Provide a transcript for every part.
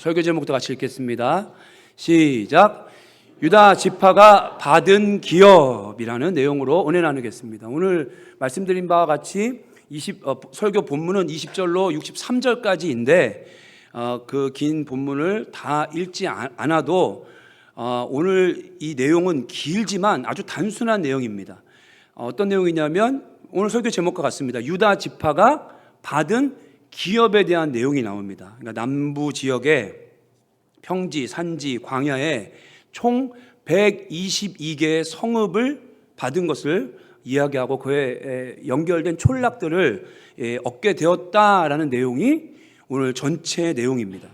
설교 제목도 같이 읽겠습니다. 시작. 유다 지파가 받은 기업이라는 내용으로 은혜 나누겠습니다. 오늘 말씀드린 바와 같이 설교 본문은 20절로 63절까지인데 그 긴 본문을 다 읽지 않아도 오늘 이 내용은 길지만 아주 단순한 내용입니다. 어떤 내용이냐면 오늘 설교 제목과 같습니다. 유다 지파가 받은 기업에 대한 내용이 나옵니다. 그러니까 남부 지역의 평지, 산지, 광야에 총 122개의 성읍을 받은 것을 이야기하고 그에 연결된 촌락들을 얻게 되었다라는 내용이 오늘 전체 내용입니다.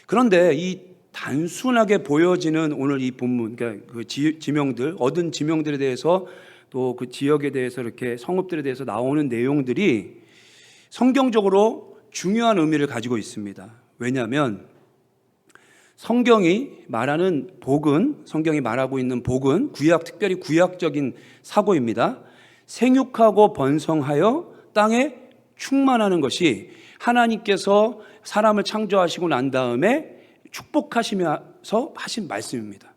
그런데 이 단순하게 보여지는 오늘 이 본문, 그러니까 그 지명들, 얻은 지명들에 대해서 또 그 지역에 대해서 이렇게 성읍들에 대해서 나오는 내용들이 성경적으로 중요한 의미를 가지고 있습니다. 왜냐하면 성경이 말하는 복은, 성경이 말하고 있는 복은 특별히 구약적인 사고입니다. 생육하고 번성하여 땅에 충만하는 것이 하나님께서 사람을 창조하시고 난 다음에 축복하시면서 하신 말씀입니다.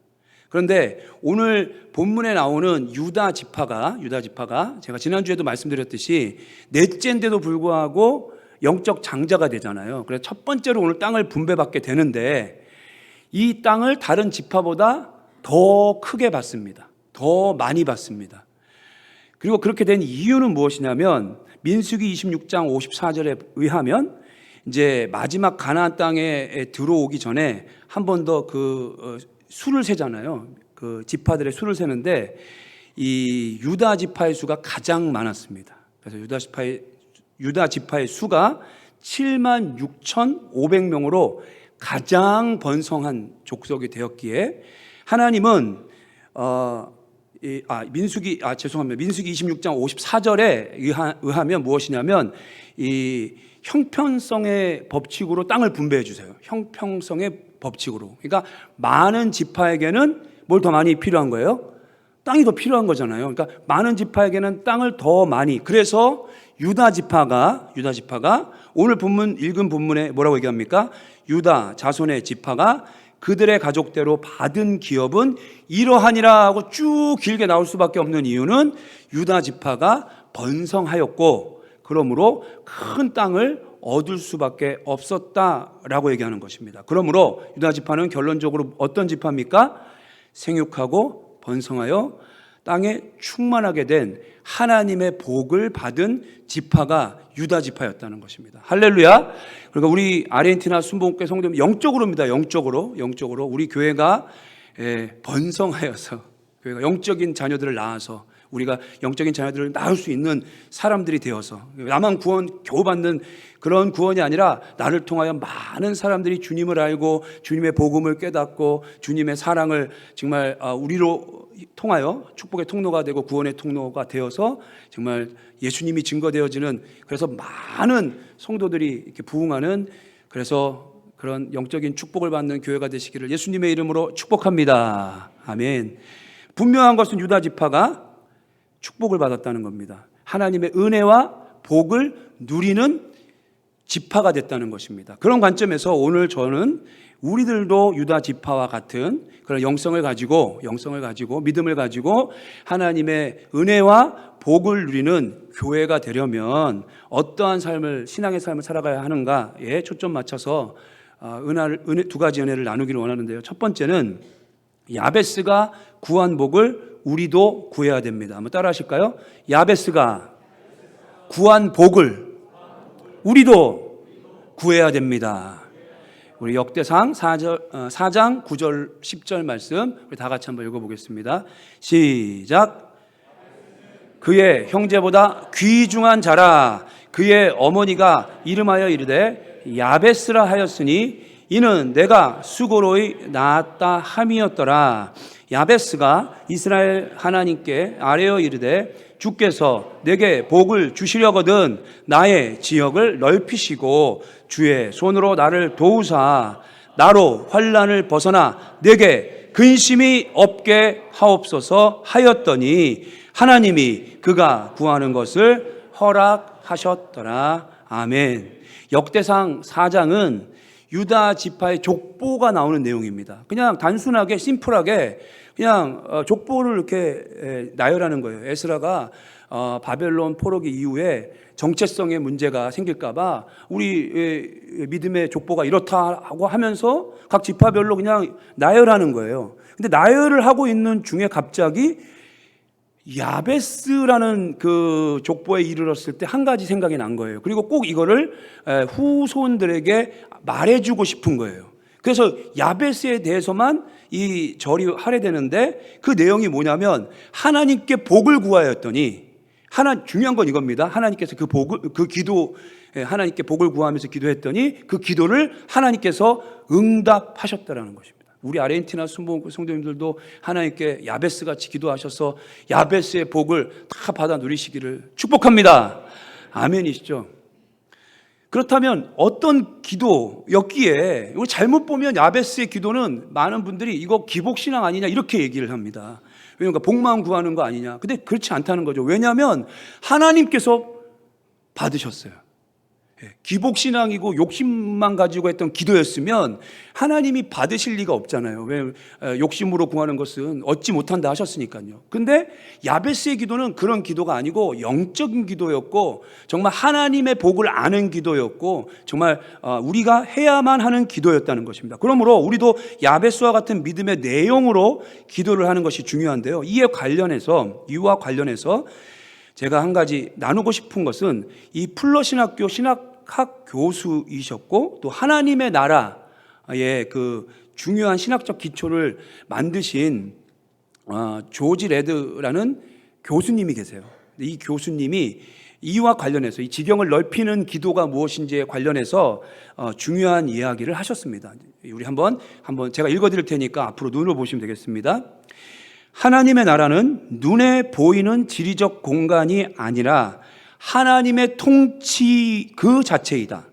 그런데 오늘 본문에 나오는 유다 지파가 제가 지난주에도 말씀드렸듯이 넷째인데도 불구하고 영적 장자가 되잖아요. 그래서 첫 번째로 오늘 땅을 분배받게 되는데 이 땅을 다른 지파보다 더 크게 받습니다. 더 많이 받습니다. 그리고 그렇게 된 이유는 무엇이냐면 민수기 26장 54절에 의하면 이제 마지막 가나안 땅에 들어오기 전에 한 번 더 수를 세잖아요. 그 지파들의 수를 세는데 이 유다 지파의 수가 가장 많았습니다. 그래서 유다 지파의 수가 76,500명으로 가장 번성한 족속이 되었기에 하나님은 민수기 26장 54절에 의하면 무엇이냐면 이 형평성의 법칙으로 땅을 분배해 주세요. 형평성의 법칙으로. 그러니까 많은 지파에게는 뭘 더 많이 필요한 거예요? 땅이 더 필요한 거잖아요. 그러니까 많은 지파에게는 땅을 더 많이. 그래서 유다 지파가 오늘 읽은 본문에 뭐라고 얘기합니까? 유다 자손의 지파가 그들의 가족대로 받은 기업은 이러하니라 하고 쭉 길게 나올 수밖에 없는 이유는 유다 지파가 번성하였고 그러므로 큰 땅을 얻을 수밖에 없었다라고 얘기하는 것입니다. 그러므로 유다 지파는 결론적으로 어떤 지파입니까? 생육하고 번성하여 땅에 충만하게 된 하나님의 복을 받은 지파가 유다 지파였다는 것입니다. 할렐루야. 그러니까 우리 아르헨티나 순복음교회 성도님 영적으로입니다. 영적으로 우리 교회가 번성하여서 교회가 영적인 자녀들을 낳아서 우리가 영적인 자녀들을 낳을 수 있는 사람들이 되어서 나만 구원 겨우 받는 그런 구원이 아니라 나를 통하여 많은 사람들이 주님을 알고 주님의 복음을 깨닫고 주님의 사랑을 정말 우리로 통하여 축복의 통로가 되고 구원의 통로가 되어서 정말 예수님이 증거되어지는 그래서 많은 성도들이 이렇게 부흥하는 그래서 그런 영적인 축복을 받는 교회가 되시기를 예수님의 이름으로 축복합니다. 아멘. 분명한 것은 유다 지파가 축복을 받았다는 겁니다. 하나님의 은혜와 복을 누리는 지파가 됐다는 것입니다. 그런 관점에서 오늘 저는 우리들도 유다 지파와 같은 그런 영성을 가지고 믿음을 가지고 하나님의 은혜와 복을 누리는 교회가 되려면 어떠한 신앙의 삶을 살아가야 하는가에 초점 맞춰서 두 가지 은혜를 나누기를 원하는데요. 첫 번째는 야베스가 구한 복을 우리도 구해야 됩니다. 한번 따라 하실까요? 야베스가 구한 복을 우리도 구해야 됩니다. 우리 역대상 4장 9절 10절 말씀 우리 다 같이 한번 읽어보겠습니다. 시작. 그의 형제보다 귀중한 자라 그의 어머니가 이름하여 이르되 야베스라 하였으니 이는 내가 수고로이 낳았다 함이었더라. 야베스가 이스라엘 하나님께 아뢰어 이르되 주께서 내게 복을 주시려거든 나의 지역을 넓히시고 주의 손으로 나를 도우사 나로 환난을 벗어나 내게 근심이 없게 하옵소서 하였더니 하나님이 그가 구하는 것을 허락하셨더라. 아멘. 역대상 4장은 유다 지파의 족보가 나오는 내용입니다. 그냥 단순하게 심플하게 그냥 족보를 이렇게 나열하는 거예요. 에스라가 바벨론 포로기 이후에 정체성의 문제가 생길까봐 우리 믿음의 족보가 이렇다고 하면서 각 지파별로 그냥 나열하는 거예요. 근데 나열을 하고 있는 중에 갑자기 야베스라는 그 족보에 이르렀을 때 한 가지 생각이 난 거예요. 그리고 꼭 이거를 후손들에게 말해주고 싶은 거예요. 그래서 야베스에 대해서만 이 절이 할애되는데 그 내용이 뭐냐면 하나님께 복을 구하였더니 중요한 건 이겁니다. 하나님께서 하나님께 복을 구하면서 기도했더니 그 기도를 하나님께서 응답하셨다라는 것입니다. 우리 아르헨티나 순복음 성도님들도 하나님께 야베스 같이 기도하셔서 야베스의 복을 다 받아 누리시기를 축복합니다. 아멘이시죠? 그렇다면 어떤 기도였기에, 우리 잘못 보면 야베스의 기도는 많은 분들이 이거 기복신앙 아니냐 이렇게 얘기를 합니다. 왜냐하면 복만 구하는 거 아니냐. 근데 그렇지 않다는 거죠. 왜냐하면 하나님께서 받으셨어요. 기복신앙이고 욕심만 가지고 했던 기도였으면 하나님이 받으실 리가 없잖아요. 왜 욕심으로 구하는 것은 얻지 못한다 하셨으니까요. 근데 야베스의 기도는 그런 기도가 아니고 영적인 기도였고 정말 하나님의 복을 아는 기도였고 정말 우리가 해야만 하는 기도였다는 것입니다. 그러므로 우리도 야베스와 같은 믿음의 내용으로 기도를 하는 것이 중요한데요. 이와 관련해서 제가 한 가지 나누고 싶은 것은 이 풀러신학교 신학학 교수이셨고 또 하나님의 나라의 그 중요한 신학적 기초를 만드신 조지 레드라는 교수님이 계세요. 이 교수님이 이와 관련해서 이 지경을 넓히는 기도가 무엇인지에 관련해서 중요한 이야기를 하셨습니다. 우리 한번 제가 읽어드릴 테니까 앞으로 눈으로 보시면 되겠습니다. 하나님의 나라는 눈에 보이는 지리적 공간이 아니라 하나님의 통치 그 자체이다.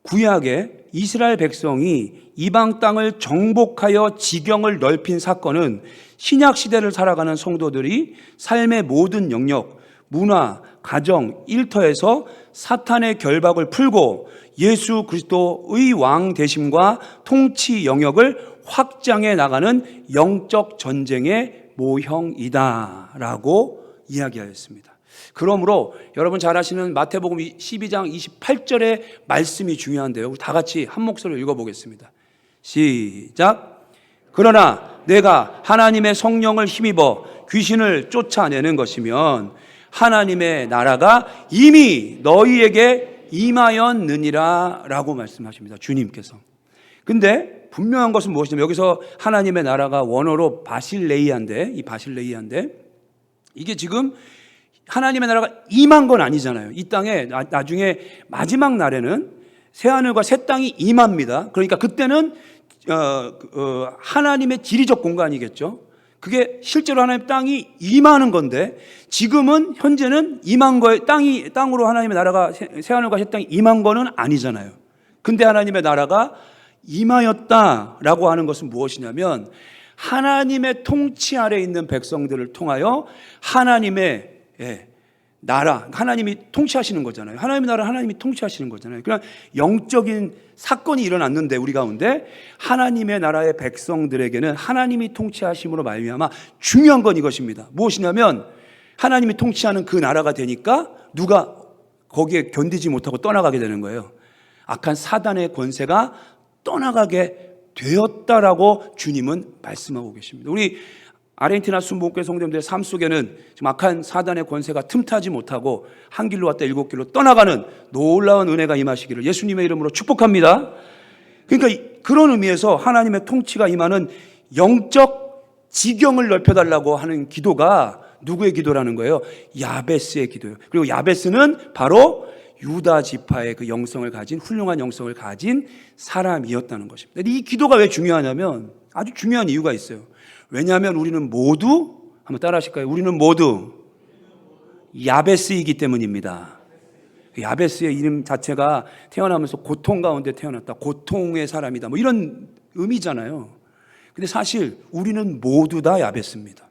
구약의 이스라엘 백성이 이방 땅을 정복하여 지경을 넓힌 사건은 신약 시대를 살아가는 성도들이 삶의 모든 영역, 문화, 가정, 일터에서 사탄의 결박을 풀고 예수 그리스도의 왕 되심과 통치 영역을 확장해 나가는 영적 전쟁의 모형이다라고 이야기하였습니다. 그러므로 여러분 잘 아시는 마태복음 12장 28절의 말씀이 중요한데요. 우리 다 같이 한 목소리로 읽어보겠습니다. 시작. 그러나 내가 하나님의 성령을 힘입어 귀신을 쫓아내는 것이면 하나님의 나라가 이미 너희에게 임하였느니라 라고 말씀하십니다. 주님께서. 근데 분명한 것은 무엇이냐면 여기서 하나님의 나라가 원어로 바실레이아인데 이게 지금 하나님의 나라가 임한 건 아니잖아요. 이 땅에 나중에 마지막 날에는 새하늘과 새 땅이 임합니다. 그러니까 그때는 하나님의 지리적 공간이겠죠. 그게 실제로 하나님의 땅이 임하는 건데 지금은 현재는 임한 거에 땅으로 하나님의 나라가 새하늘과 새 땅이 임한 거는 아니잖아요. 근데 하나님의 나라가 임하였다라고 하는 것은 무엇이냐면 하나님의 통치 아래에 있는 백성들을 통하여 하나님의 나라, 하나님이 통치하시는 거잖아요. 하나님의 나라, 하나님이 통치하시는 거잖아요. 그냥 영적인 사건이 일어났는데 우리 가운데 하나님의 나라의 백성들에게는 하나님이 통치하심으로 말미암아 중요한 건 이것입니다. 무엇이냐면 하나님이 통치하는 그 나라가 되니까 누가 거기에 견디지 못하고 떠나가게 되는 거예요. 악한 사단의 권세가 떠나가게 되었다라고 주님은 말씀하고 계십니다. 우리 아르헨티나 순복음교회 성도님들의 삶 속에는 지금 악한 사단의 권세가 틈타지 못하고 한 길로 왔다 일곱 길로 떠나가는 놀라운 은혜가 임하시기를 예수님의 이름으로 축복합니다. 그러니까 그런 의미에서 하나님의 통치가 임하는 영적 지경을 넓혀달라고 하는 기도가 누구의 기도라는 거예요? 야베스의 기도예요. 그리고 야베스는 바로 유다 지파의 그 영성을 가진 훌륭한 영성을 가진 사람이었다는 것입니다. 이 기도가 왜 중요하냐면 아주 중요한 이유가 있어요. 왜냐하면 우리는 모두 한번 따라 하실까요? 우리는 모두 야베스이기 때문입니다. 야베스의 이름 자체가 태어나면서 고통 가운데 태어났다. 고통의 사람이다. 뭐 이런 의미잖아요. 근데 사실 우리는 모두 다 야베스입니다.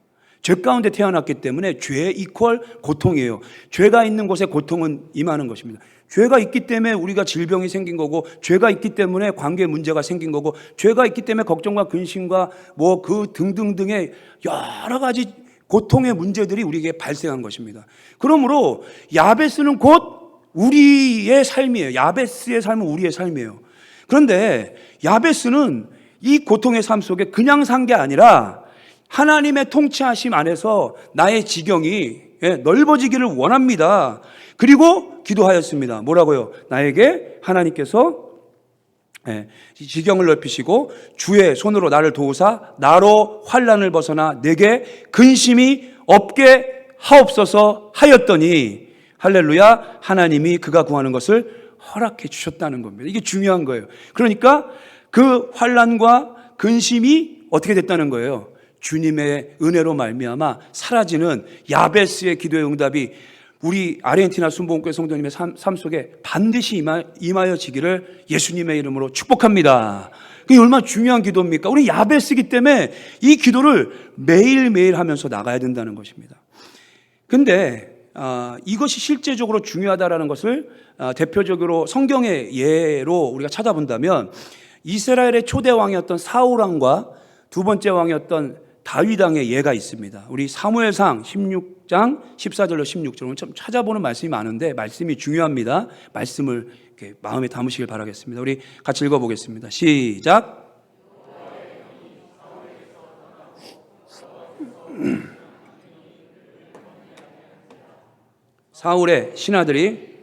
죄 가운데 태어났기 때문에 죄 이퀄 고통이에요. 죄가 있는 곳에 고통은 임하는 것입니다. 죄가 있기 때문에 우리가 질병이 생긴 거고, 죄가 있기 때문에 관계 문제가 생긴 거고, 죄가 있기 때문에 걱정과 근심과 뭐 그 등등등의 여러 가지 고통의 문제들이 우리에게 발생한 것입니다. 그러므로 야베스는 곧 우리의 삶이에요. 야베스의 삶은 우리의 삶이에요. 그런데 야베스는 이 고통의 삶 속에 그냥 산 게 아니라 하나님의 통치하심 안에서 나의 지경이 넓어지기를 원합니다. 그리고 기도하였습니다. 뭐라고요? 나에게 하나님께서 지경을 넓히시고 주의 손으로 나를 도우사 나로 환난을 벗어나 내게 근심이 없게 하옵소서 하였더니, 할렐루야, 하나님이 그가 구하는 것을 허락해 주셨다는 겁니다. 이게 중요한 거예요. 그러니까 그 환난과 근심이 어떻게 됐다는 거예요? 주님의 은혜로 말미암아 사라지는 야베스의 기도의 응답이 우리 아르헨티나 순복음교회 성도님의 삶 속에 반드시 임하여지기를 예수님의 이름으로 축복합니다. 그게 얼마나 중요한 기도입니까? 우리 야베스이기 때문에 이 기도를 매일매일 하면서 나가야 된다는 것입니다. 근데 이것이 실제적으로 중요하다는 것을 대표적으로 성경의 예로 우리가 찾아본다면, 이스라엘의 초대 왕이었던 사울왕과 두 번째 왕이었던 다윗 왕의 예가 있습니다. 우리 사무엘상 16장 14절로 16절, 오늘 참 찾아보는 말씀이 많은데 말씀이 중요합니다. 말씀을 이렇게 마음에 담으시길 바라겠습니다. 우리 같이 읽어보겠습니다. 시작. 사울의 신하들이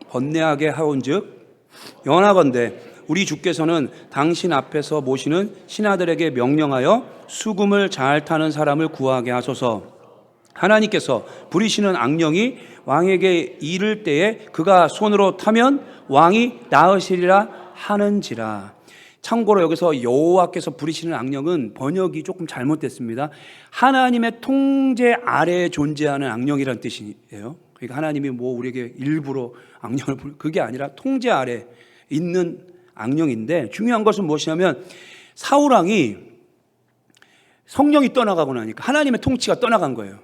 번뇌하게 하온즉, 영원하건대 우리 주께서는 당신 앞에서 모시는 신하들에게 명령하여 수금을 잘 타는 사람을 구하게 하소서. 하나님께서 부리시는 악령이 왕에게 이를 때에 그가 손으로 타면 왕이 나으시리라 하는지라. 참고로 여기서 여호와께서 부리시는 악령은 번역이 조금 잘못됐습니다. 하나님의 통제 아래에 존재하는 악령이라는 뜻이에요. 그러니까 하나님이 뭐 우리에게 일부러 악령을 그게 아니라 통제 아래 있는 악령인데, 중요한 것은 무엇이냐면 사울왕이 성령이 떠나가고 나니까 하나님의 통치가 떠나간 거예요.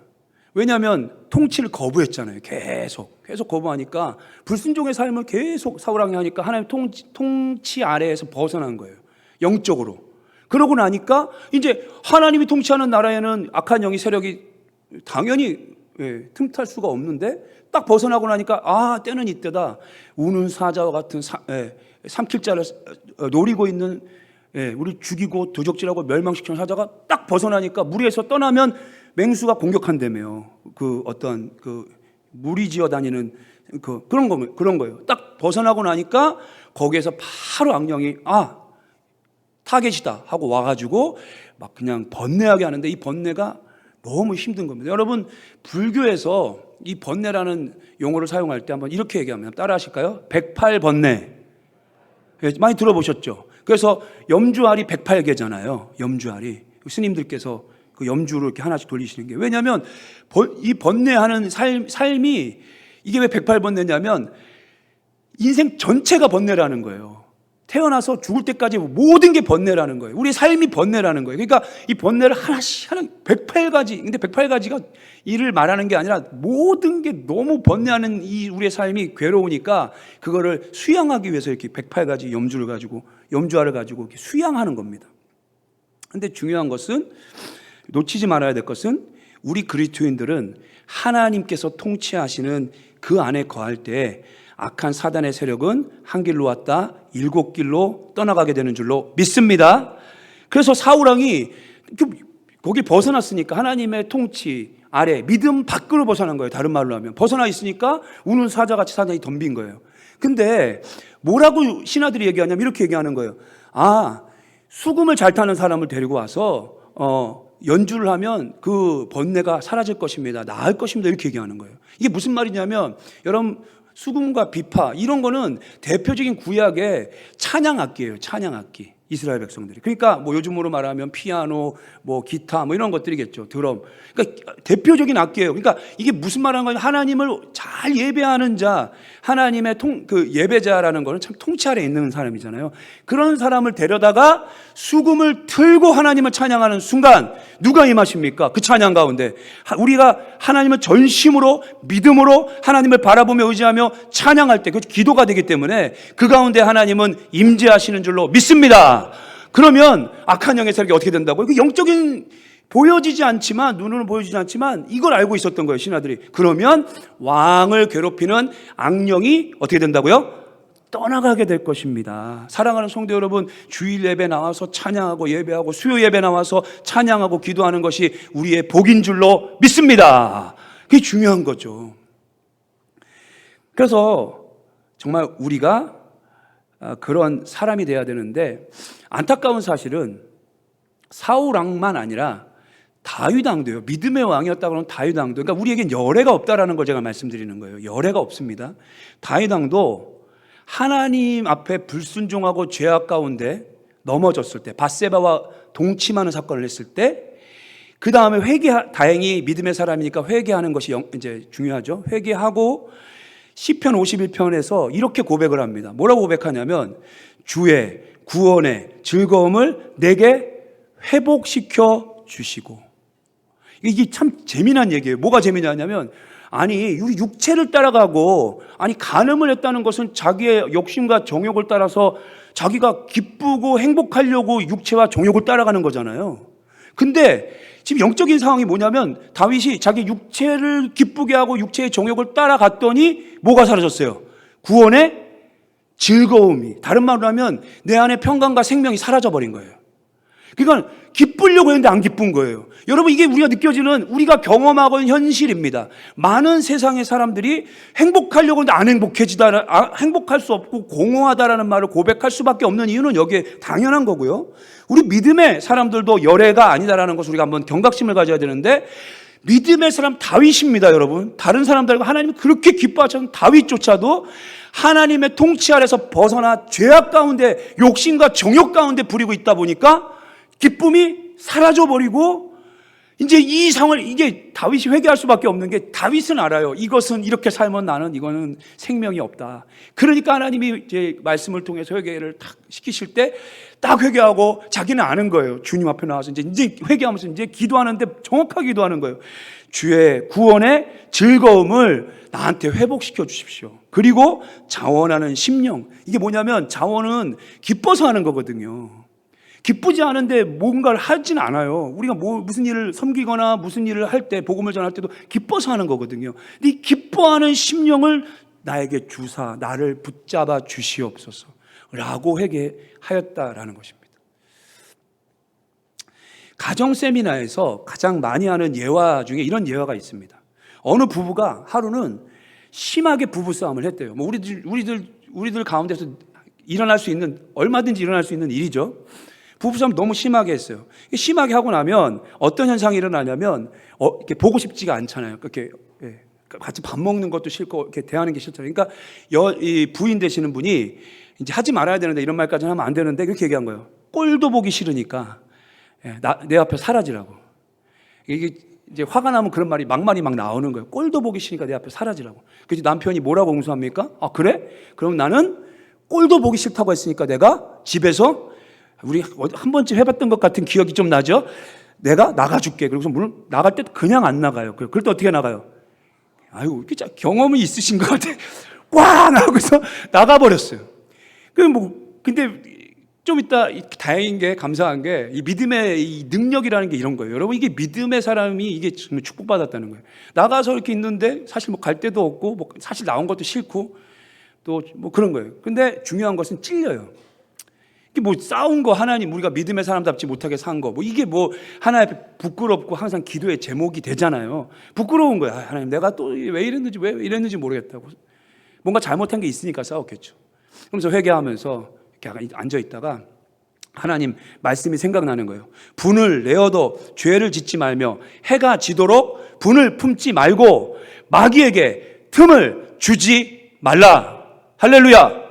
왜냐하면 통치를 거부했잖아요. 계속 거부하니까 불순종의 삶을 계속 사울왕이 하니까 하나님의 통치 아래에서 벗어난 거예요. 영적으로. 그러고 나니까 이제 하나님이 통치하는 나라에는 악한 영이 세력이 당연히 틈탈 수가 없는데, 딱 벗어나고 나니까 때는 이때다. 우는 사자와 같은 삼킬 자를 노리고 있는, 우리 죽이고 도적질하고 멸망시키는 사자가 딱 벗어나니까, 무리에서 떠나면 맹수가 공격한다며요. 그 어떤 무리지어 다니는 그런 거예요. 딱 벗어나고 나니까 거기에서 바로 악령이 타겟이다 하고 와가지고 막 그냥 번뇌하게 하는데, 이 번뇌가 너무 힘든 겁니다. 여러분, 불교에서 이 번뇌라는 용어를 사용할 때 한번 이렇게 얘기합니다. 따라 하실까요? 108번뇌. 많이 들어보셨죠? 그래서 염주알이 108개잖아요. 염주알이. 스님들께서 그 염주를 이렇게 하나씩 돌리시는 게. 왜냐하면 이 번뇌하는 삶이, 이게 왜 108번뇌냐면 인생 전체가 번뇌라는 거예요. 태어나서 죽을 때까지 모든 게 번뇌라는 거예요. 우리 삶이 번뇌라는 거예요. 그러니까 이 번뇌를 하나씩 108가지, 근데 108가지가 일을 말하는 게 아니라 모든 게 너무 번뇌하는 이 우리의 삶이 괴로우니까 그거를 수양하기 위해서 이렇게 108가지 염주알을 가지고 이렇게 수양하는 겁니다. 근데 중요한 것은, 놓치지 말아야 될 것은, 우리 그리스도인들은 하나님께서 통치하시는 그 안에 거할 때 악한 사단의 세력은 한 길로 왔다 7길로 떠나가게 되는 줄로 믿습니다. 그래서 사울왕이 거기 벗어났으니까, 하나님의 통치 아래 믿음 밖으로 벗어난 거예요. 다른 말로 하면 벗어나 있으니까 우는 사자같이 사단이 덤빈 거예요. 근데 뭐라고 신하들이 얘기하냐면 이렇게 얘기하는 거예요. 수금을 잘 타는 사람을 데리고 와서 연주를 하면 그 번뇌가 사라질 것입니다. 나을 것입니다. 이렇게 얘기하는 거예요. 이게 무슨 말이냐면, 여러분, 수금과 비파 이런 거는 대표적인 구약의 찬양악기예요. 찬양악기. 이스라엘 백성들이. 그러니까 뭐 요즘으로 말하면 피아노, 뭐 기타, 뭐 이런 것들이겠죠. 드럼. 그러니까 대표적인 악기예요. 그러니까 이게 무슨 말하는 거냐? 하나님을 잘 예배하는 자, 하나님의 그 예배자라는 거는 참 통치 아래 있는 사람이잖아요. 그런 사람을 데려다가 수금을 틀고 하나님을 찬양하는 순간 누가 임하십니까? 그 찬양 가운데 우리가 하나님을 전심으로 믿음으로 하나님을 바라보며 의지하며 찬양할 때 그 기도가 되기 때문에 그 가운데 하나님은 임재하시는 줄로 믿습니다. 그러면 악한 영의 세력이 어떻게 된다고요? 그 영적인 보여지지 않지만, 눈으로는 보여지지 않지만 이걸 알고 있었던 거예요, 신하들이. 그러면 왕을 괴롭히는 악령이 어떻게 된다고요? 떠나가게 될 것입니다. 사랑하는 성도 여러분, 주일 예배 나와서 찬양하고 예배하고 수요 예배 나와서 찬양하고 기도하는 것이 우리의 복인 줄로 믿습니다. 그게 중요한 거죠. 그래서 정말 우리가 그런 사람이 돼야 되는데, 안타까운 사실은 사울 왕만 아니라 다윗 왕도요. 믿음의 왕이었다고 하면 다윗 왕도. 그러니까 우리에겐 열애가 없다라는 걸 제가 말씀드리는 거예요. 열애가 없습니다. 다윗 왕도 하나님 앞에 불순종하고 죄악 가운데 넘어졌을 때, 밧세바와 동침하는 사건을 했을 때, 그 다음에 다행히 믿음의 사람이니까 회개하는 것이 이제 중요하죠. 회개하고 시편 51편에서 이렇게 고백을 합니다. 뭐라고 고백하냐면, 주의 구원의 즐거움을 내게 회복시켜 주시고. 이게 참 재미난 얘기예요. 뭐가 재미나냐면, 아니 우리 육체를 따라가고, 아니 간음을 했다는 것은 자기의 욕심과 정욕을 따라서 자기가 기쁘고 행복하려고 육체와 정욕을 따라가는 거잖아요. 근데 지금 영적인 상황이 뭐냐면, 다윗이 자기 육체를 기쁘게 하고 육체의 정욕을 따라갔더니 뭐가 사라졌어요? 구원의 즐거움이. 다른 말로 하면 내 안에 평강과 생명이 사라져버린 거예요. 그러니까 기쁘려고 했는데 안 기쁜 거예요. 여러분, 이게 우리가 느껴지는, 우리가 경험하고 있는 현실입니다. 많은 세상의 사람들이 행복하려고 했는데 안 행복할 수 없고 공허하다라는 말을 고백할 수밖에 없는 이유는 여기에 당연한 거고요. 우리 믿음의 사람들도 열애가 아니다라는 것을 우리가 한번 경각심을 가져야 되는데, 믿음의 사람 다윗입니다, 여러분. 다른 사람들과 하나님이 그렇게 기뻐하셨던 다윗조차도 하나님의 통치 아래서 벗어나 죄악 가운데, 욕심과 정욕 가운데 부리고 있다 보니까 기쁨이 사라져버리고, 이제 이 상황을, 이게 다윗이 회개할 수밖에 없는 게, 다윗은 알아요. 이것은 이렇게 살면 나는 이거는 생명이 없다. 그러니까 하나님이 이제 말씀을 통해서 회개를 딱 시키실 때 딱 회개하고, 자기는 아는 거예요. 주님 앞에 나와서 이제 회개하면서 이제 기도하는데 정확하게 기도하는 거예요. 주의 구원의 즐거움을 나한테 회복시켜 주십시오. 그리고 자원하는 심령. 이게 뭐냐면, 자원은 기뻐서 하는 거거든요. 기쁘지 않은데 뭔가를 하진 않아요. 우리가 무슨 일을 섬기거나 무슨 일을 할 때, 복음을 전할 때도 기뻐서 하는 거거든요. 근데 이 기뻐하는 심령을 나에게 주사, 나를 붙잡아 주시옵소서 라고 회개하였다라는 것입니다. 가정 세미나에서 가장 많이 하는 예화 중에 이런 예화가 있습니다. 어느 부부가 하루는 심하게 부부싸움을 했대요. 뭐 우리들 가운데서 일어날 수 있는, 얼마든지 일어날 수 있는 일이죠. 부부싸움 너무 심하게 했어요. 심하게 하고 나면 어떤 현상이 일어나냐면, 이렇게 보고 싶지가 않잖아요. 그렇게 같이 밥 먹는 것도 싫고 이렇게 대하는 게 싫잖아요. 그러니까 이 부인 되시는 분이 이제 하지 말아야 되는데, 이런 말까지는 하면 안 되는데, 그렇게 얘기한 거예요. 꼴도 보기 싫으니까 내 앞에 사라지라고. 이게 이제 화가 나면 그런 막말이 막 나오는 거예요. 꼴도 보기 싫으니까 내 앞에 사라지라고. 그래서 남편이 뭐라고 응수합니까? 아, 그래? 그럼 나는 꼴도 보기 싫다고 했으니까 내가 집에서, 우리 한 번쯤 해봤던 것 같은 기억이 좀 나죠? 내가 나가줄게. 그래서 물론 나갈 때 그냥 안 나가요. 그럴 때 어떻게 나가요? 아유, 이렇게 경험이 있으신 것 같아. 꽝! 하고서 나가버렸어요. 근데 좀 이따 다행인 게, 감사한 게, 이 믿음의 이 능력이라는 게 이런 거예요. 여러분, 이게 믿음의 사람이 이게 정말 축복받았다는 거예요. 나가서 이렇게 있는데 사실 뭐 갈 데도 없고, 사실 나온 것도 싫고, 또 뭐 그런 거예요. 근데 중요한 것은 찔려요. 뭐 싸운 거, 하나님 우리가 믿음의 사람답지 못하게 산 거, 뭐 이게 뭐 하나님 앞에 부끄럽고 항상 기도의 제목이 되잖아요. 부끄러운 거야. 하나님, 내가 또 왜 이랬는지 모르겠다고. 뭔가 잘못한 게 있으니까 싸웠겠죠. 그러면서 회개하면서 이렇게 앉아 있다가 하나님 말씀이 생각나는 거예요. 분을 내어도 죄를 짓지 말며 해가 지도록 분을 품지 말고 마귀에게 틈을 주지 말라. 할렐루야.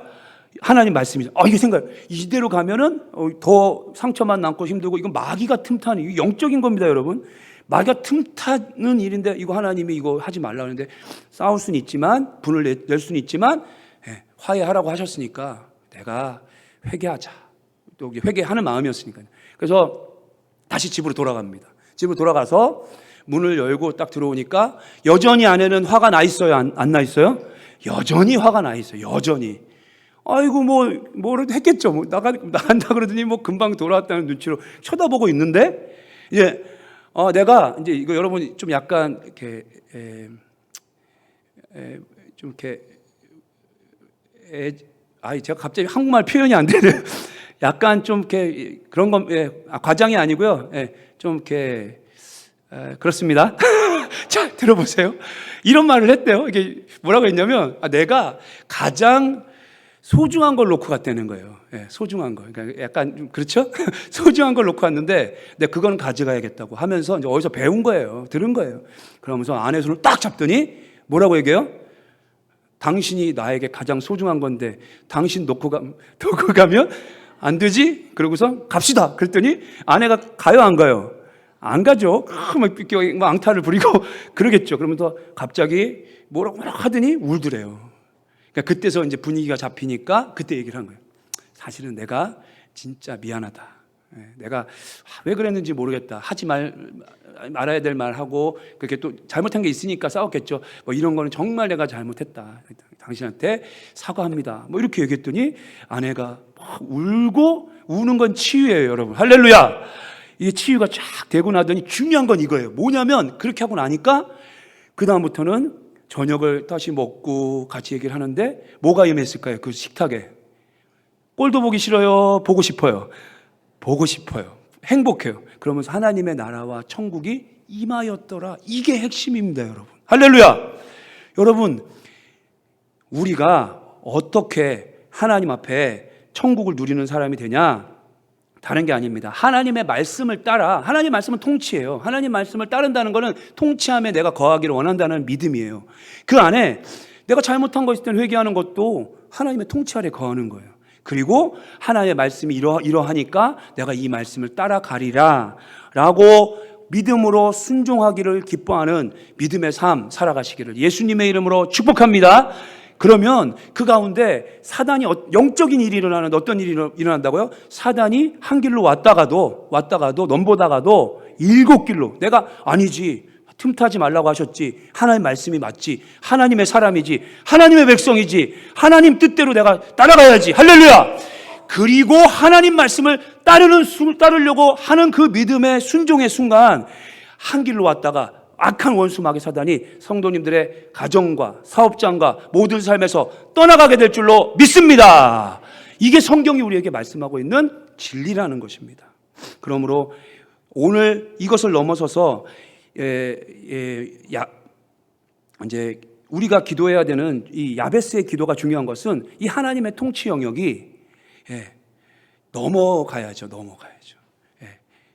하나님 말씀이죠. 이게 생각, 이대로 가면은 더 상처만 남고 힘들고, 이건 마귀가 틈타는, 이거 영적인 겁니다, 여러분. 마귀가 틈타는 일인데, 이거 하나님이 이거 하지 말라는데, 싸울 수는 있지만, 분을 낼 수는 있지만, 화해하라고 하셨으니까, 내가 회개하자. 또 회개하는 마음이었으니까요. 그래서 다시 집으로 돌아갑니다. 집으로 돌아가서 문을 열고 딱 들어오니까, 여전히 아내는 화가 나 있어요? 안 나 있어요? 여전히 화가 나 있어요. 여전히. 아이고, 뭐라도 했겠죠. 나간다 그러더니 금방 돌아왔다는 눈치로 쳐다보고 있는데, 이제, 내가, 이제 이거 여러분 좀 약간, 이렇게, 좀 이렇게, 제가 갑자기 한국말 표현이 안 되네요. 약간 좀 이렇게, 그런 건, 과장이 아니고요. 좀 이렇게, 그렇습니다. 자, 들어보세요. 이런 말을 했대요. 이게 뭐라고 했냐면, 내가 가장 소중한 걸 놓고 갔다는 거예요. 소중한 거. 그러니까 약간 좀 그렇죠? 소중한 걸 놓고 왔는데, 근데 그건 가져가야겠다고 하면서 이제 어디서 배운 거예요. 들은 거예요. 그러면서 아내 손을 딱 잡더니 뭐라고 얘기해요? 당신이 나에게 가장 소중한 건데, 당신 놓고 가면 안 되지? 그러고서 갑시다. 그랬더니 아내가 가요, 안 가요? 안 가죠. 막 앙탈을 부리고 그러겠죠. 그러면서 갑자기 뭐라고 하더니 울더래요. 그러니까 그때서 이제 분위기가 잡히니까 그때 얘기를 한 거예요. 사실은 내가 진짜 미안하다. 내가 왜 그랬는지 모르겠다. 하지 말아야 될 말 하고, 그렇게 또 잘못한 게 있으니까 싸웠겠죠. 이런 거는 정말 내가 잘못했다. 당신한테 사과합니다. 이렇게 얘기했더니 아내가 막 울고, 우는 건 치유예요, 여러분. 할렐루야. 이게 치유가 쫙 되고 나더니 중요한 건 이거예요. 뭐냐면, 그렇게 하고 나니까 그다음부터는 저녁을 다시 먹고 같이 얘기를 하는데, 뭐가 임했을까요? 그 식탁에. 꼴도 보기 싫어요? 보고 싶어요? 보고 싶어요. 행복해요. 그러면서 하나님의 나라와 천국이 임하였더라. 이게 핵심입니다, 여러분. 할렐루야. 여러분, 우리가 어떻게 하나님 앞에 천국을 누리는 사람이 되냐? 다른 게 아닙니다. 하나님의 말씀을 따라, 하나님 말씀은 통치예요. 하나님 말씀을 따른다는 것은 통치함에 내가 거하기를 원한다는 믿음이에요. 그 안에 내가 잘못한 거 있을 때는 회개하는 것도 하나님의 통치 아래 거하는 거예요. 그리고 하나님의 말씀이 이러하니까 내가 이 말씀을 따라가리라 라고 믿음으로 순종하기를 기뻐하는 믿음의 삶 살아가시기를 예수님의 이름으로 축복합니다. 그러면 그 가운데 사단이, 영적인 일이 일어나는데 어떤 일이 일어난다고요? 사단이 한 길로 왔다가도 넘보다가도 7길로, 내가 아니지, 틈타지 말라고 하셨지, 하나님 말씀이 맞지, 하나님의 사람이지, 하나님의 백성이지, 하나님 뜻대로 내가 따라가야지, 할렐루야. 그리고 하나님 말씀을 따르려고 하는 그 믿음의 순종의 순간, 한 길로 왔다가 악한 원수 마귀 사단이 성도님들의 가정과 사업장과 모든 삶에서 떠나가게 될 줄로 믿습니다. 이게 성경이 우리에게 말씀하고 있는 진리라는 것입니다. 그러므로 오늘 이것을 넘어서서 이제 우리가 기도해야 되는 이 야베스의 기도가 중요한 것은 이 하나님의 통치 영역이 넘어가야죠.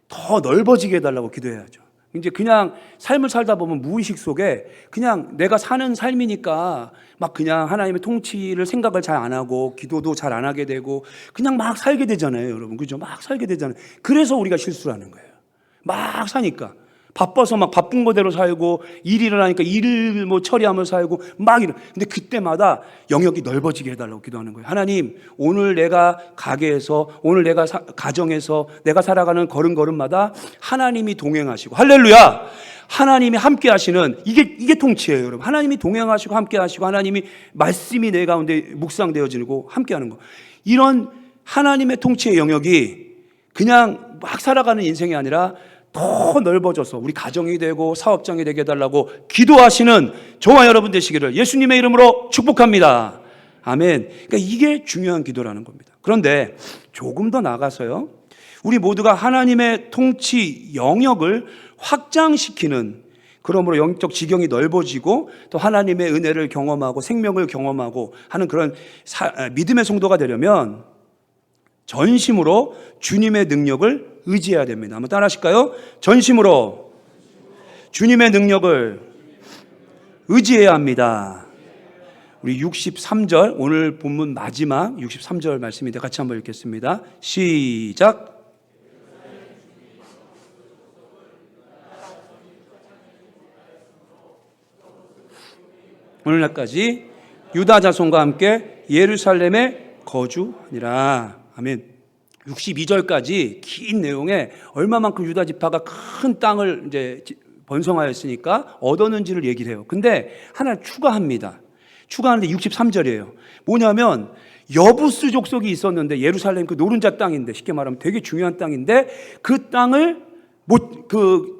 더 넓어지게 해달라고 기도해야죠. 이제 그냥 삶을 살다 보면 무의식 속에 그냥 내가 사는 삶이니까 막 그냥 하나님의 통치를 생각을 잘 안 하고 기도도 잘 안 하게 되고 그냥 막 살게 되잖아요, 여러분. 그죠? 막 살게 되잖아요. 그래서 우리가 실수를 하는 거예요. 막 사니까. 바빠서 막 바쁜 거대로 살고, 일이 일어나니까 일을 처리하면서 살고, 막 이런. 근데 그때마다 영역이 넓어지게 해달라고 기도하는 거예요. 하나님, 오늘 내가 가게에서, 오늘 내가 가정에서, 내가 살아가는 걸음걸음마다 하나님이 동행하시고, 할렐루야! 하나님이 함께 하시는, 이게 통치예요, 여러분. 하나님이 동행하시고, 함께 하시고, 하나님이 말씀이 내 가운데 묵상되어지고, 함께 하는 거. 이런 하나님의 통치의 영역이 그냥 막 살아가는 인생이 아니라 더 넓어져서 우리 가정이 되고 사업장이 되게 해달라고 기도하시는 저와 여러분 되시기를 예수님의 이름으로 축복합니다. 아멘. 그러니까 이게 중요한 기도라는 겁니다. 그런데 조금 더 나아가서요, 우리 모두가 하나님의 통치 영역을 확장시키는, 그러므로 영적 지경이 넓어지고 또 하나님의 은혜를 경험하고 생명을 경험하고 하는 그런 믿음의 성도가 되려면 전심으로 주님의 능력을 의지해야 됩니다. 한번 따라 하실까요? 전심으로 주님의 능력을 의지해야 합니다. 우리 63절, 오늘 본문 마지막 63절 말씀인데 같이 한번 읽겠습니다. 시작. 오늘날까지 유다 자손과 함께 예루살렘에 거주하니라. 아멘. 62절까지 긴 내용에 얼마만큼 유다 지파가 큰 땅을 이제 번성하였으니까 얻었는지를 얘기를 해요. 근데 하나 추가합니다. 추가하는데 63절이에요. 뭐냐면 여부스 족속이 있었는데 예루살렘 그 노른자 땅인데 쉽게 말하면 되게 중요한 땅인데 그 땅을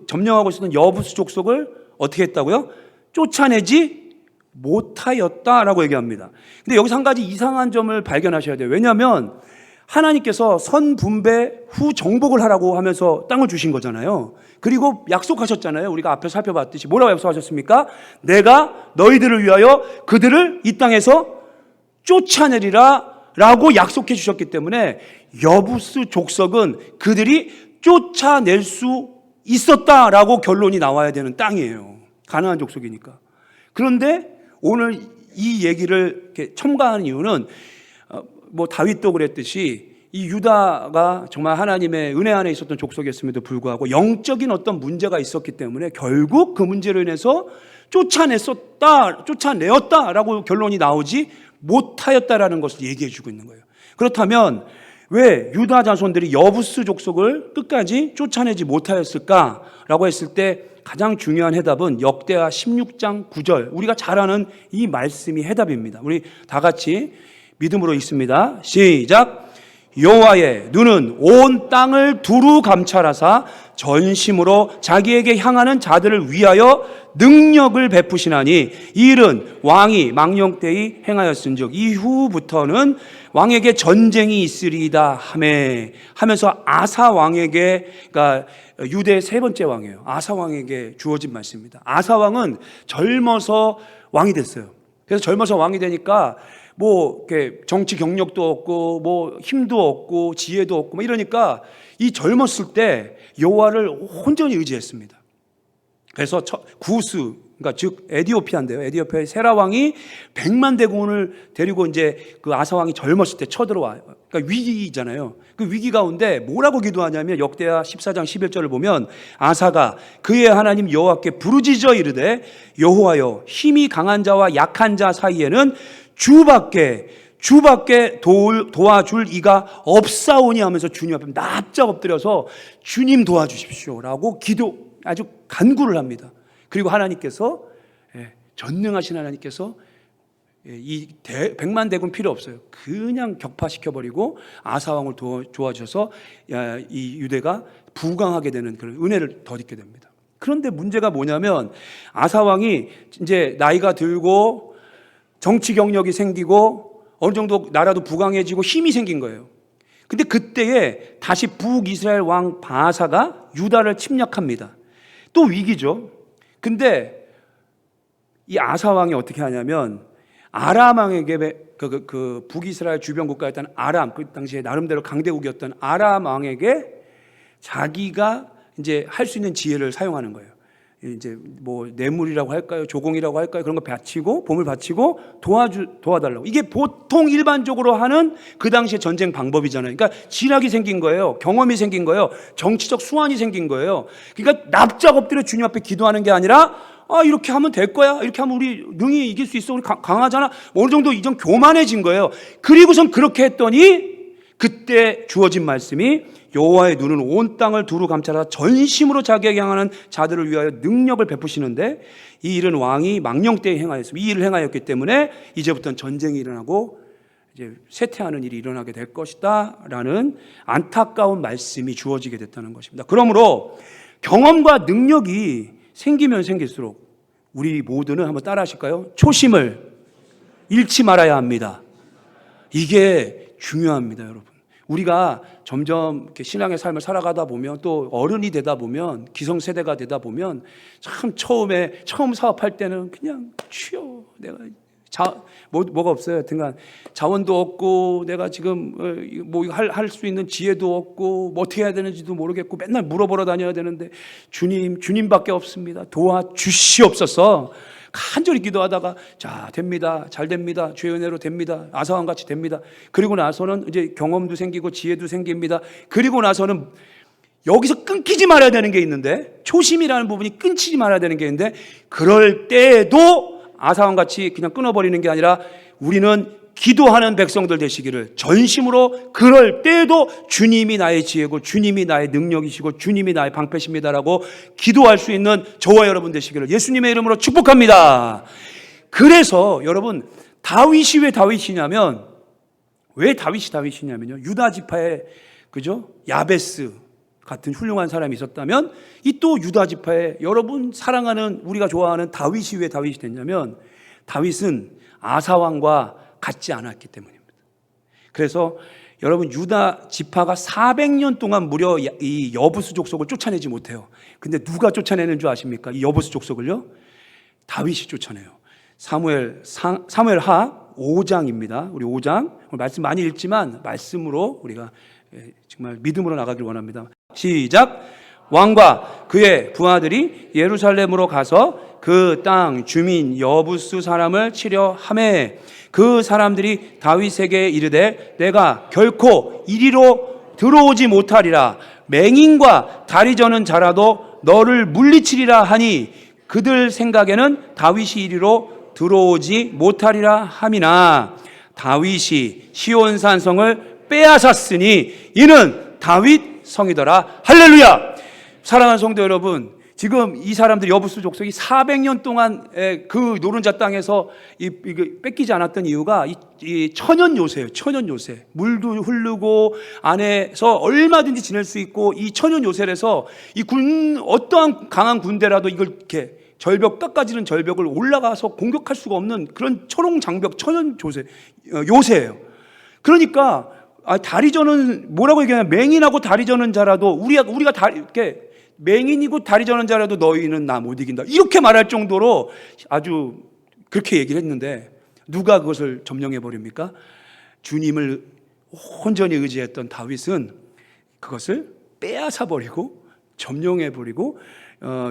점령하고 있었던 여부스 족속을 어떻게 했다고요? 쫓아내지 못하였다라고 얘기합니다. 근데 여기서 한 가지 이상한 점을 발견하셔야 돼요. 왜냐하면 하나님께서 선분배 후 정복을 하라고 하면서 땅을 주신 거잖아요. 그리고 약속하셨잖아요. 우리가 앞에 살펴봤듯이 뭐라고 약속하셨습니까? 내가 너희들을 위하여 그들을 이 땅에서 쫓아내리라 라고 약속해 주셨기 때문에 여부스 족속은 그들이 쫓아낼 수 있었다라고 결론이 나와야 되는 땅이에요. 가나안 족속이니까. 그런데 오늘 이 얘기를 이렇게 첨가하는 이유는 다윗도 그랬듯이 이 유다가 정말 하나님의 은혜 안에 있었던 족속이었음에도 불구하고 영적인 어떤 문제가 있었기 때문에 결국 그 문제로 인해서 쫓아내었다라고 결론이 나오지 못하였다라는 것을 얘기해 주고 있는 거예요. 그렇다면 왜 유다 자손들이 여부스 족속을 끝까지 쫓아내지 못하였을까라고 했을 때 가장 중요한 해답은 역대하 16장 9절, 우리가 잘 아는 이 말씀이 해답입니다. 우리 다 같이 믿음으로 읽습니다. 시작. 여호와의 눈은 온 땅을 두루 감찰하사 전심으로 자기에게 향하는 자들을 위하여 능력을 베푸시나니 이 일은 왕이 망령때에 행하였은즉 이후부터는 왕에게 전쟁이 있으리이다 하면서 아사 왕에게, 그러니까 유대의 세 번째 왕이에요. 아사 왕에게 주어진 말씀입니다. 아사 왕은 젊어서 왕이 됐어요. 그래서 젊어서 왕이 되니까 이렇게 정치 경력도 없고 힘도 없고 지혜도 없고 이러니까 이 젊었을 때 여호와를 온전히 의지했습니다. 그래서 구스, 그러니까 즉 에디오피아인데요. 에디오피아의 세라 왕이 100만 대군을 데리고 이제 그 아사 왕이 젊었을 때 쳐들어와요. 그러니까 위기잖아요. 그 위기 가운데 뭐라고 기도하냐면 역대하 14장 11절을 보면 아사가 그의 하나님 여호와께 부르짖어 이르되 여호와여 힘이 강한 자와 약한 자 사이에는 주밖에 도와줄 이가 없사오니 하면서 주님 앞에 납작 엎드려서 주님 도와주십시오라고 아주 간구를 합니다. 그리고 하나님께서, 전능하신 하나님께서 이 100만 대군 필요 없어요. 그냥 격파시켜버리고 아사왕을 도와주셔서 이 유대가 부강하게 되는 그런 은혜를 덧입게 됩니다. 그런데 문제가 뭐냐면 아사왕이 이제 나이가 들고 정치 경력이 생기고 어느 정도 나라도 부강해지고 힘이 생긴 거예요. 근데 그때에 다시 북이스라엘 왕 바사가 유다를 침략합니다. 또 위기죠. 근데 이 아사 왕이 어떻게 하냐면 아람 왕에게 그 북이스라엘 주변 국가였던 아람, 그 당시에 나름대로 강대국이었던 아람 왕에게 자기가 이제 할 수 있는 지혜를 사용하는 거예요. 이제 뇌물이라고 할까요? 조공이라고 할까요? 그런 거 바치고 보물 바치고 도와달라고. 이게 보통 일반적으로 하는 그 당시의 전쟁 방법이잖아요. 그러니까 지략이 생긴 거예요. 경험이 생긴 거예요. 정치적 수완이 생긴 거예요. 그러니까 납작 엎드려 주님 앞에 기도하는 게 아니라 이렇게 하면 될 거야. 이렇게 하면 우리 능히 이길 수 있어. 우리 강하잖아. 어느 정도 이전 교만해진 거예요. 그리고선 그렇게 했더니 그때 주어진 말씀이 여호와의 눈은 온 땅을 두루 감찰하사 전심으로 자기에게 향하는 자들을 위하여 능력을 베푸시는데 이 일은 왕이 망령때에 행하였습니다. 이 일을 행하였기 때문에 이제부터는 전쟁이 일어나고 이제 쇠퇴하는 일이 일어나게 될 것이다 라는 안타까운 말씀이 주어지게 됐다는 것입니다. 그러므로 경험과 능력이 생기면 생길수록 우리 모두는 한번 따라 하실까요? 초심을 잃지 말아야 합니다. 이게 중요합니다, 여러분. 우리가 점점 이렇게 신앙의 삶을 살아가다 보면 또 어른이 되다 보면 기성세대가 되다 보면 참 처음 사업할 때는 그냥 내가 뭐가 없어요. 하여튼간 자원도 없고 내가 지금 할 수 있는 지혜도 없고 어떻게 해야 되는지도 모르겠고 맨날 물어보러 다녀야 되는데 주님밖에 없습니다. 도와주시옵소서. 간절히 기도하다가 자, 됩니다. 잘 됩니다. 주의 은혜로 됩니다. 아사왕 같이 됩니다. 그리고 나서는 이제 경험도 생기고 지혜도 생깁니다. 그리고 나서는 여기서 끊기지 말아야 되는 게 있는데, 초심이라는 부분이 끊기지 말아야 되는 게 있는데, 그럴 때에도 아사왕 같이 그냥 끊어버리는 게 아니라 우리는 기도하는 백성들 되시기를, 전심으로 그럴 때에도 주님이 나의 지혜고 주님이 나의 능력이시고 주님이 나의 방패십니다라고 기도할 수 있는 저와 여러분 되시기를 예수님의 이름으로 축복합니다. 그래서 여러분, 다윗이 왜 다윗이냐면, 유다 지파에, 그죠? 야베스 같은 훌륭한 사람이 있었다면, 이 또 유다 지파에 여러분 사랑하는, 우리가 좋아하는 다윗이 왜 다윗이 됐냐면, 다윗은 아사왕과 같지 않았기 때문입니다. 그래서 여러분, 유다 지파가 400년 동안 무려 이 여부스 족속을 쫓아내지 못해요. 근데 누가 쫓아내는 줄 아십니까? 이 여부스 족속을요? 다윗이 쫓아내요. 사무엘하 5장입니다. 우리 5장, 오늘 말씀 많이 읽지만 말씀으로 우리가 정말 믿음으로 나가길 원합니다. 시작. 왕과 그의 부하들이 예루살렘으로 가서 그 땅 주민 여부스 사람을 치려 하매, 그 사람들이 다윗에게 이르되 내가 결코 이리로 들어오지 못하리라. 맹인과 다리 저는 자라도 너를 물리치리라 하니, 그들 생각에는 다윗이 이리로 들어오지 못하리라 함이나, 다윗이 시온산 성을 빼앗았으니 이는 다윗 성이더라. 할렐루야. 사랑하는 성도 여러분, 지금 이 사람들 여부스 족속이 400년 동안 그 노른자 땅에서 뺏기지 않았던 이유가 이 천연 요새예요. 천연 요새. 물도 흐르고 안에서 얼마든지 지낼 수 있고, 이 천연 요새에서 이 어떠한 강한 군대라도 이걸 이렇게 절벽, 깎아지는 절벽을 올라가서 공격할 수가 없는 그런 초롱 장벽, 천연 요새예요. 그러니까 다리 저는 뭐라고 얘기하냐, 맹인하고 다리 저는 자라도 우리가 이렇게 맹인이고 다리 저는 자라도 너희는 나 못 이긴다, 이렇게 말할 정도로 아주 그렇게 얘기를 했는데, 누가 그것을 점령해 버립니까? 주님을 온전히 의지했던 다윗은 그것을 빼앗아 버리고 점령해 버리고,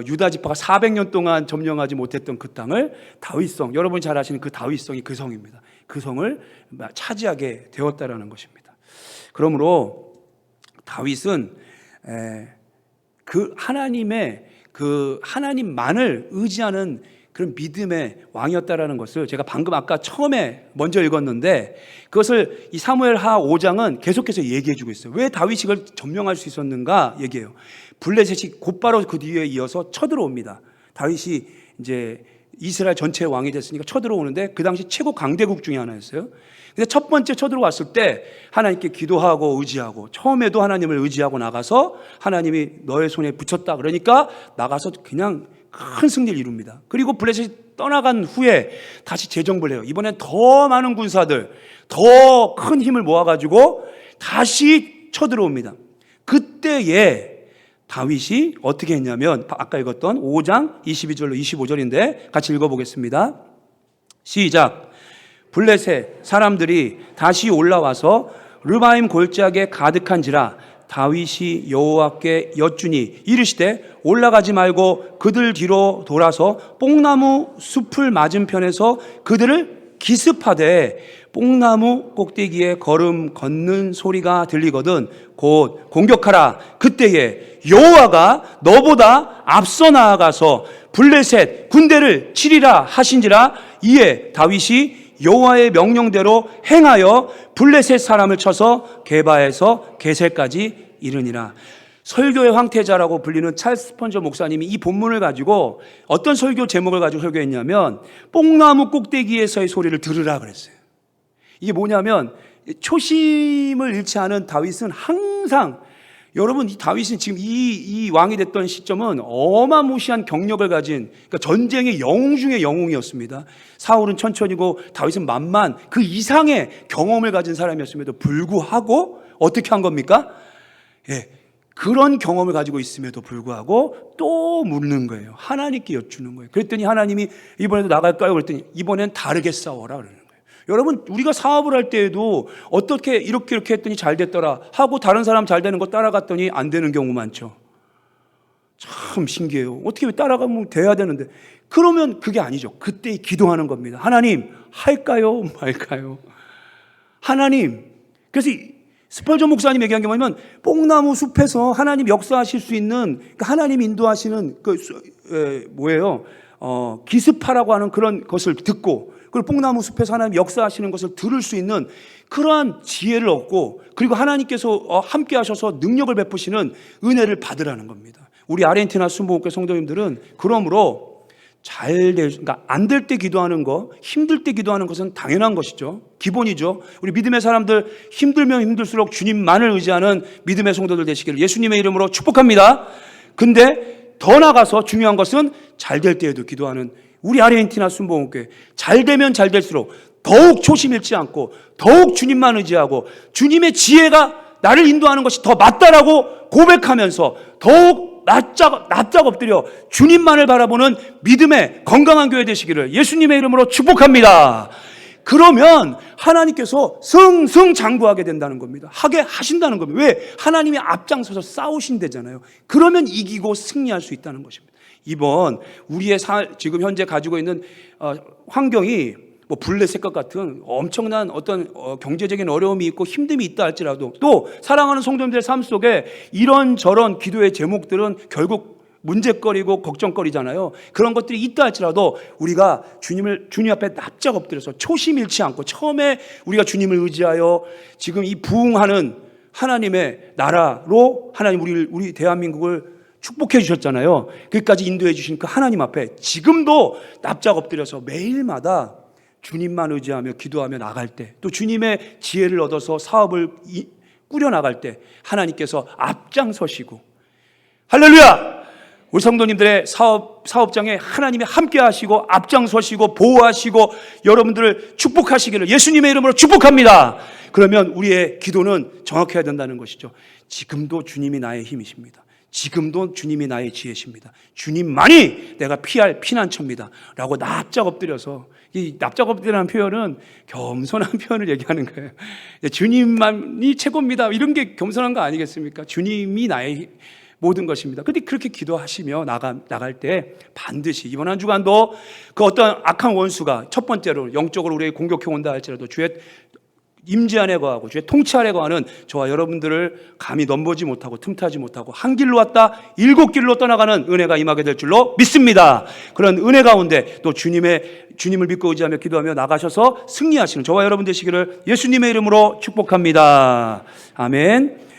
유다 지파가 400년 동안 점령하지 못했던 그 땅을 다윗성, 여러분이 잘 아시는 그 다윗성이 그 성입니다. 그 성을 차지하게 되었다라는 것입니다. 그러므로 다윗은 그 하나님만을 의지하는 그런 믿음의 왕이었다라는 것을 제가 방금 아까 처음에 먼저 읽었는데, 그것을 이 사무엘하 5장은 계속해서 얘기해 주고 있어요. 왜 다윗이 그걸 점령할 수 있었는가 얘기해요. 블레셋이 곧바로 그 뒤에 이어서 쳐들어옵니다. 다윗이 이제 이스라엘 전체의 왕이 됐으니까 쳐들어오는데, 그 당시 최고 강대국 중에 하나였어요. 근데 첫 번째 쳐들어왔을 때 하나님께 기도하고 의지하고, 처음에도 하나님을 의지하고 나가서 하나님이 너의 손에 붙였다 그러니까 나가서 그냥 큰 승리를 이룹니다. 그리고 블레셋이 떠나간 후에 다시 재정비를 해요. 이번엔 더 많은 군사들, 더 큰 힘을 모아가지고 다시 쳐들어옵니다. 그때에 다윗이 어떻게 했냐면, 아까 읽었던 5장 22절로 25절인데 같이 읽어보겠습니다. 시작. 블레셋 사람들이 다시 올라와서 르바임 골짜기에 가득한지라 다윗이 여호와께 여쭈니 이르시되 올라가지 말고 그들 뒤로 돌아서 뽕나무 숲을 맞은편에서 그들을 기습하되 뽕나무 꼭대기에 걸음 걷는 소리가 들리거든 곧 공격하라. 그때에 여호와가 너보다 앞서 나아가서 블레셋 군대를 치리라 하신지라. 이에 다윗이 여호와의 명령대로 행하여 블레셋 사람을 쳐서 게바에서 게셀까지 이르니라. 설교의 황태자라고 불리는 찰스 스펀저 목사님이 이 본문을 가지고 어떤 설교 제목을 가지고 설교했냐면, 뽕나무 꼭대기에서의 소리를 들으라 그랬어요. 이게 뭐냐면, 초심을 잃지 않은 다윗은 항상, 여러분, 이 다윗은 지금 이 왕이 됐던 시점은 어마무시한 경력을 가진, 그러니까 전쟁의 영웅 중의 영웅이었습니다. 사울은 천천히고 다윗은 만만, 그 이상의 경험을 가진 사람이었음에도 불구하고 어떻게 한 겁니까? 그런 경험을 가지고 있음에도 불구하고 또 묻는 거예요. 하나님께 여쭈는 거예요. 그랬더니 하나님이 이번에도 나갈까요? 그랬더니 이번엔 다르게 싸워라 그러는 거예요. 여러분, 우리가 사업을 할 때에도 어떻게 이렇게 했더니 잘 됐더라 하고 다른 사람 잘 되는 거 따라갔더니 안 되는 경우 많죠. 참 신기해요. 어떻게 따라가면 돼야 되는데. 그러면 그게 아니죠. 그때 기도하는 겁니다. 하나님, 할까요? 말까요? 하나님. 그래서 스펄전 목사님 얘기한 게 뭐냐면, 뽕나무 숲에서 하나님 역사하실 수 있는, 그러니까 하나님 인도하시는 뭐예요? 기스파라고 하는 그런 것을 듣고, 그리고 뽕나무 숲에서 하나님 역사하시는 것을 들을 수 있는 그러한 지혜를 얻고, 그리고 하나님께서 함께 하셔서 능력을 베푸시는 은혜를 받으라는 겁니다. 우리 아르헨티나 순복음교회 성도님들은 그러므로 그러니까 안 될 때 기도하는 거, 힘들 때 기도하는 것은 당연한 것이죠. 기본이죠. 우리 믿음의 사람들 힘들면 힘들수록 주님만을 의지하는 믿음의 성도들 되시기를 예수님의 이름으로 축복합니다. 근데 더 나아가서 중요한 것은 잘 될 때에도 기도하는 우리 아르헨티나 순복음교회, 잘 되면 잘 될수록 더욱 초심 잃지 않고 더욱 주님만 의지하고 주님의 지혜가 나를 인도하는 것이 더 맞다라고 고백하면서 더욱 납작 엎드려 주님만을 바라보는 믿음의 건강한 교회 되시기를 예수님의 이름으로 축복합니다. 그러면 하나님께서 승승장구하게 된다는 겁니다. 하게 하신다는 겁니다. 왜? 하나님이 앞장서서 싸우신대잖아요. 그러면 이기고 승리할 수 있다는 것입니다. 이번 우리의 지금 현재 가지고 있는 환경이 뭐 블레셋과 같은 엄청난 어떤 경제적인 어려움이 있고 힘듦이 있다 할지라도 또 사랑하는 성도님들의 삶 속에 이런저런 기도의 제목들은 결국 문제거리고 걱정거리잖아요. 그런 것들이 있다 할지라도 우리가 주님 앞에 납작 엎드려서 초심 잃지 않고 처음에 우리가 주님을 의지하여 지금 이 부흥하는 하나님의 나라로 하나님 우리 대한민국을 축복해 주셨잖아요. 거기까지 인도해 주신 그 하나님 앞에 지금도 납작 엎드려서 매일마다 주님만 의지하며 기도하며 나갈 때, 또 주님의 지혜를 얻어서 사업을 꾸려나갈 때 하나님께서 앞장서시고, 할렐루야! 우리 성도님들의 사업장에 하나님이 함께 하시고 앞장서시고 보호하시고 여러분들을 축복하시기를 예수님의 이름으로 축복합니다. 그러면 우리의 기도는 정확해야 된다는 것이죠. 지금도 주님이 나의 힘이십니다. 지금도 주님이 나의 지혜십니다. 주님만이 내가 피할 피난처입니다 라고 납작 엎드려서, 이 납작 엎드리라는 표현은 겸손한 표현을 얘기하는 거예요. 주님만이 최고입니다 이런 게 겸손한 거 아니겠습니까? 주님이 나의 모든 것입니다. 근데 그렇게 기도하시며 나갈 때 반드시 이번 한 주간도 그 어떤 악한 원수가 첫 번째로 영적으로 우리에게 공격해 온다 할지라도 주의 임재 안에 거하고 주의 통치 안에 거하는 저와 여러분들을 감히 넘보지 못하고 틈타지 못하고 한 길로 왔다 7길로 떠나가는 은혜가 임하게 될 줄로 믿습니다. 그런 은혜 가운데 또 주님을 믿고 의지하며 기도하며 나가셔서 승리하시는 저와 여러분 되시기를 예수님의 이름으로 축복합니다. 아멘.